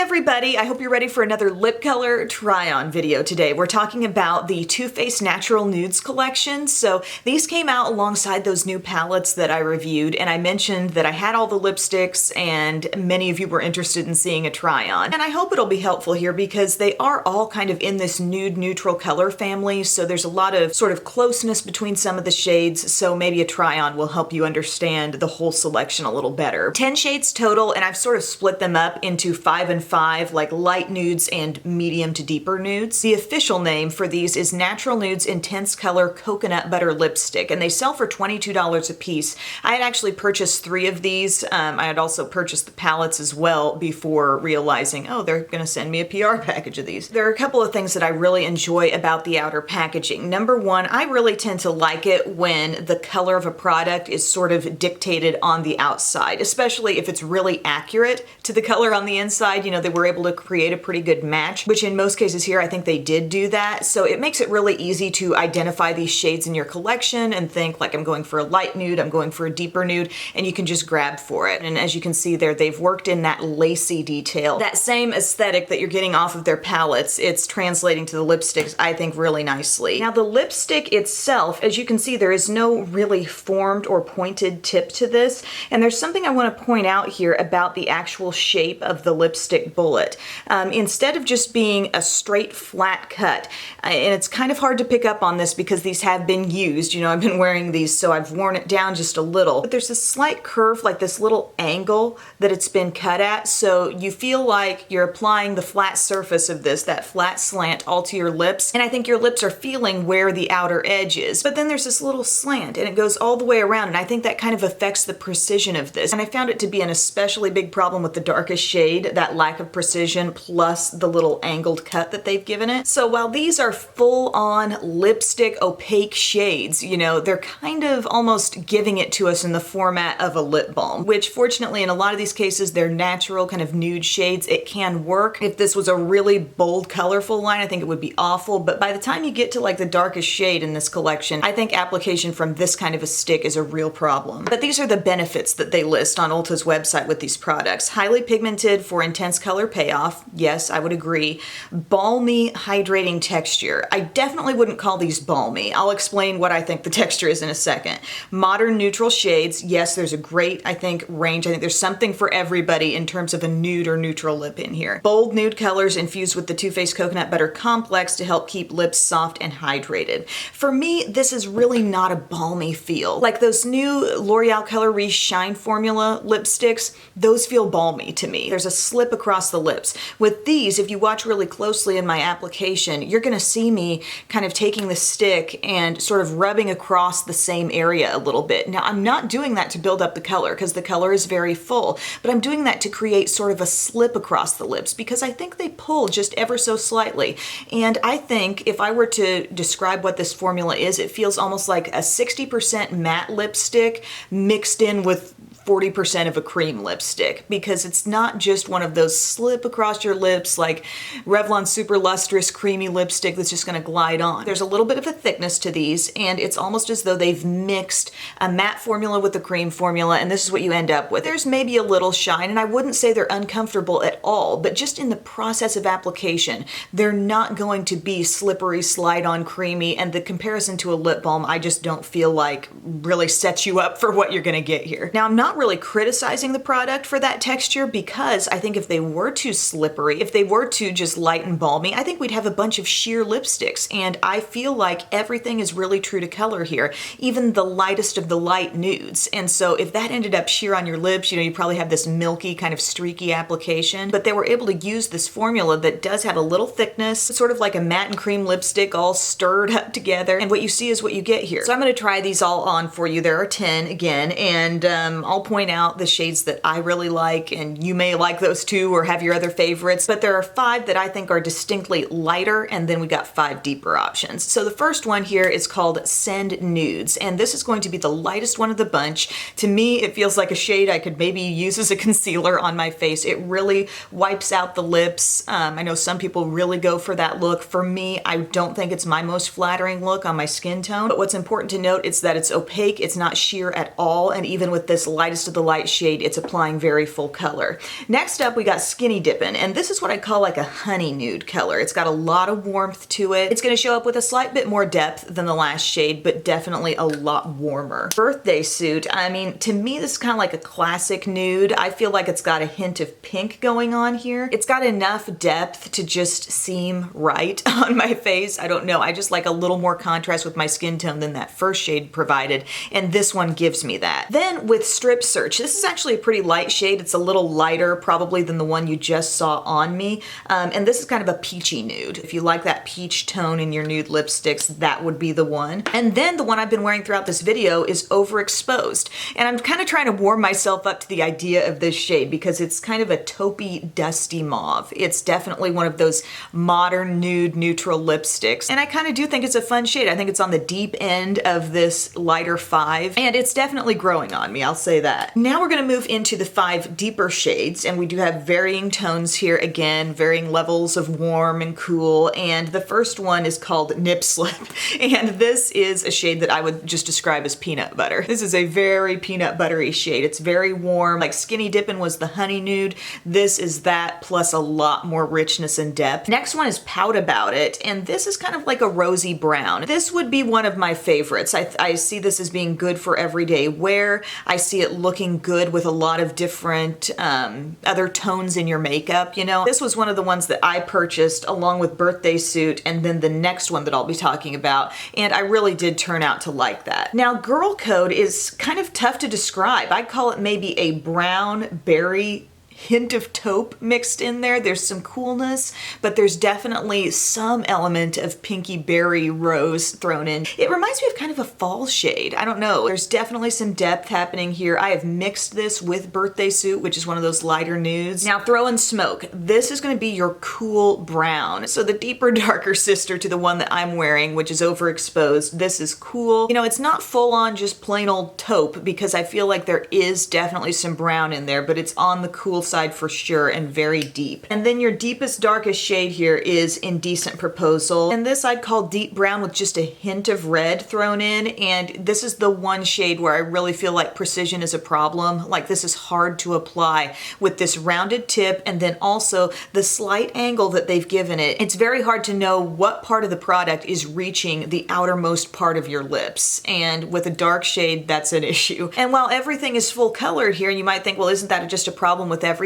everybody, I hope you're ready for another lip color try-on video today. We're talking about the Too Faced Natural Nudes collection. So these came out alongside those new palettes that I reviewed, and I mentioned that I had all the lipsticks and many of you were interested in seeing a try-on. And I hope it'll be helpful here because they are all kind of in this nude neutral color family, so there's a lot of sort of closeness between some of the shades, so maybe a try-on will help you understand the whole selection a little better. 10 shades total, and I've sort of split them up into 5 and 5, like light nudes and medium to deeper nudes. The official name for these is Natural Nudes Intense Color Coconut Butter Lipstick, and they sell for $22 a piece. I had actually purchased 3 of these. I had also purchased the palettes as well before realizing, oh, they're gonna send me a PR package of these. There are a couple of things that I really enjoy about the outer packaging. Number one, I really tend to like it when the color of a product is sort of dictated on the outside, especially if it's really accurate to the color on the inside. You know, they were able to create a pretty good match, which in most cases here, I think they did do that. So it makes it really easy to identify these shades in your collection and think like, I'm going for a light nude, I'm going for a deeper nude, and you can just grab for it. And as you can see there, they've worked in that lacy detail. That same aesthetic that you're getting off of their palettes, it's translating to the lipsticks, I think, really nicely. Now the lipstick itself, as you can see, there is no really formed or pointed tip to this. And there's something I want to point out here about the actual shape of the lipstick bullet. Instead of just being a straight flat cut, and it's kind of hard to pick up on this because these have been used, you know, I've been wearing these, so I've worn it down just a little, but there's a slight curve, like this little angle that it's been cut at, so you feel like you're applying the flat surface of this, that flat slant, all to your lips, and I think your lips are feeling where the outer edge is. But then there's this little slant, and it goes all the way around, and I think that kind of affects the precision of this, and I found it to be an especially big problem with the darkest shade, that lack of precision plus the little angled cut that they've given it. So while these are full-on lipstick opaque shades, you know, they're kind of almost giving it to us in the format of a lip balm, which fortunately in a lot of these cases they're natural kind of nude shades. It can work. If this was a really bold colorful line, I think it would be awful, but by the time you get to like the darkest shade in this collection, I think application from this kind of a stick is a real problem. But these are the benefits that they list on Ulta's website with these products. Highly pigmented for intense color payoff. Yes, I would agree. Balmy, hydrating texture. I definitely wouldn't call these balmy. I'll explain what I think the texture is in a second. Modern neutral shades. Yes, there's a great, I think, range. I think there's something for everybody in terms of a nude or neutral lip in here. Bold nude colors infused with the Too Faced Coconut Butter Complex to help keep lips soft and hydrated. For me, this is really not a balmy feel. Like those new L'Oreal Color Re Shine Formula lipsticks, those feel balmy to me. There's a slip across the lips. With these, if you watch really closely in my application, you're gonna see me kind of taking the stick and sort of rubbing across the same area a little bit. Now, I'm not doing that to build up the color because the color is very full, but I'm doing that to create sort of a slip across the lips because I think they pull just ever so slightly. And I think if I were to describe what this formula is, it feels almost like a 60% matte lipstick mixed in with 40% of a cream lipstick, because it's not just one of those slip across your lips like Revlon Super Lustrous creamy lipstick that's just gonna glide on. There's a little bit of a thickness to these, and it's almost as though they've mixed a matte formula with a cream formula, and this is what you end up with. There's maybe a little shine, and I wouldn't say they're uncomfortable at all, but just in the process of application, they're not going to be slippery, slide-on creamy, and the comparison to a lip balm, I just don't feel like really sets you up for what you're gonna get here. Now, I'm not really criticizing the product for that texture because I think if they were too slippery, if they were too just light and balmy, I think we'd have a bunch of sheer lipsticks, and I feel like everything is really true to color here, even the lightest of the light nudes. And so if that ended up sheer on your lips, you know, you probably have this milky kind of streaky application, but they were able to use this formula that does have a little thickness, sort of like a matte and cream lipstick all stirred up together, and what you see is what you get here. So I'm going to try these all on for you. There are 10 again, and I'll point out the shades that I really like, and you may like those too or have your other favorites, but there are 5 that I think are distinctly lighter, and then we got 5 deeper options. So the first one here is called Send Nudes, and this is going to be the lightest one of the bunch. To me, it feels like a shade I could maybe use as a concealer on my face. It really wipes out the lips. I know some people really go for that look. For me, I don't think it's my most flattering look on my skin tone, but what's important to note is that it's opaque, it's not sheer at all, and even with this lightest to the light shade, it's applying very full color. Next up, we got Skinny Dippin', and this is what I call like a honey nude color. It's got a lot of warmth to it. It's gonna show up with a slight bit more depth than the last shade, but definitely a lot warmer. Birthday Suit, I mean, to me, this is kind of like a classic nude. I feel like it's got a hint of pink going on here. It's got enough depth to just seem right on my face. I don't know, I just like a little more contrast with my skin tone than that first shade provided, and this one gives me that. Then with Strip Search, this is actually a pretty light shade. It's a little lighter probably than the one you just saw on me, and this is kind of a peachy nude. If you like that peach tone in your nude lipsticks, that would be the one. And then the one I've been wearing throughout this video is Overexposed, and I'm kind of trying to warm myself up to the idea of this shade because it's kind of a taupey, dusty mauve. It's definitely one of those modern nude neutral lipsticks, and I kind of do think it's a fun shade. I think it's on the deep end of this lighter 5, and it's definitely growing on me, I'll say that. Now we're gonna move into the 5 deeper shades, and we do have varying tones here again, varying levels of warm and cool, and the first one is called Nip Slip, and this is a shade that I would just describe as peanut butter. This is a very peanut buttery shade. It's very warm, like Skinny Dippin' was the honey nude. This is that plus a lot more richness and depth. Next one is Pout About It, and this is kind of like a rosy brown. This would be one of my favorites. I see this as being good for everyday wear. I see it looking good with a lot of different other tones in your makeup, you know. This was one of the ones that I purchased along with Birthday Suit and then the next one that I'll be talking about, and I really did turn out to like that. Now, Girl Code is kind of tough to describe. I'd call it maybe a brown berry hint of taupe mixed in there. There's some coolness, but there's definitely some element of pinky berry rose thrown in. It reminds me of kind of a fall shade. I don't know. There's definitely some depth happening here. I have mixed this with Birthday Suit, which is one of those lighter nudes. Now, Throwin Smoke. This is going to be your cool brown. So the deeper, darker sister to the one that I'm wearing, which is Overexposed. This is cool. You know, it's not full on just plain old taupe because I feel like there is definitely some brown in there, but it's on the cool side for sure and very deep. And then your deepest, darkest shade here is Indecent Proposal. And this I'd call deep brown with just a hint of red thrown in. And this is the one shade where I really feel like precision is a problem. Like this is hard to apply with this rounded tip and then also the slight angle that they've given it. It's very hard to know what part of the product is reaching the outermost part of your lips. And with a dark shade, that's an issue. And while everything is full colored here, you might think, well, isn't that just a problem with everything?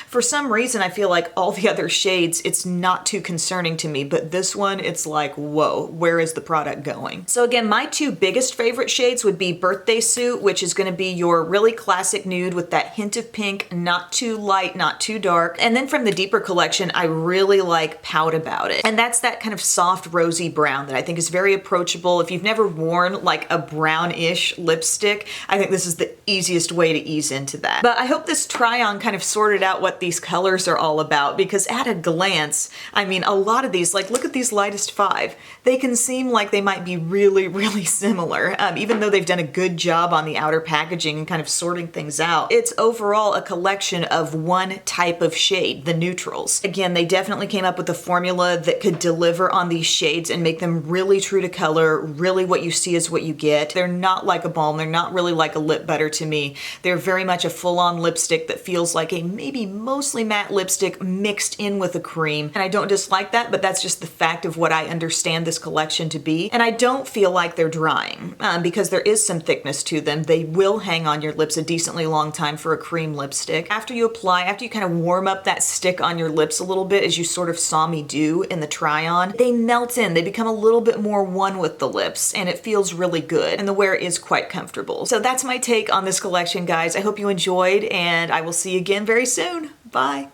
For some reason, I feel like all the other shades, it's not too concerning to me, but this one, it's like, whoa, where is the product going? So again, my 2 biggest favorite shades would be Birthday Suit, which is gonna be your really classic nude with that hint of pink, not too light, not too dark. And then from the deeper collection, I really like Pout About It. And that's that kind of soft rosy brown that I think is very approachable. If you've never worn like a brownish lipstick, I think this is the easiest way to ease into that. But I hope this try on kind of sorted out what these colors are all about, because at a glance, I mean, a lot of these, like look at these lightest 5, they can seem like they might be really, really similar, even though they've done a good job on the outer packaging and kind of sorting things out. It's overall a collection of one type of shade, the neutrals. Again, they definitely came up with a formula that could deliver on these shades and make them really true to color, really what you see is what you get. They're not like a balm, they're not really like a lip butter to me. They're very much a full-on lipstick that feels like a maybe mostly matte lipstick mixed in with a cream. And I don't dislike that, but that's just the fact of what I understand this collection to be. And I don't feel like they're drying because there is some thickness to them. They will hang on your lips a decently long time for a cream lipstick. After you apply, after you kind of warm up that stick on your lips a little bit, as you sort of saw me do in the try on, they melt in, they become a little bit more one with the lips, and it feels really good. And the wear is quite comfortable. So that's my take on this collection, guys. I hope you enjoyed, and I will see you again very soon. Bye.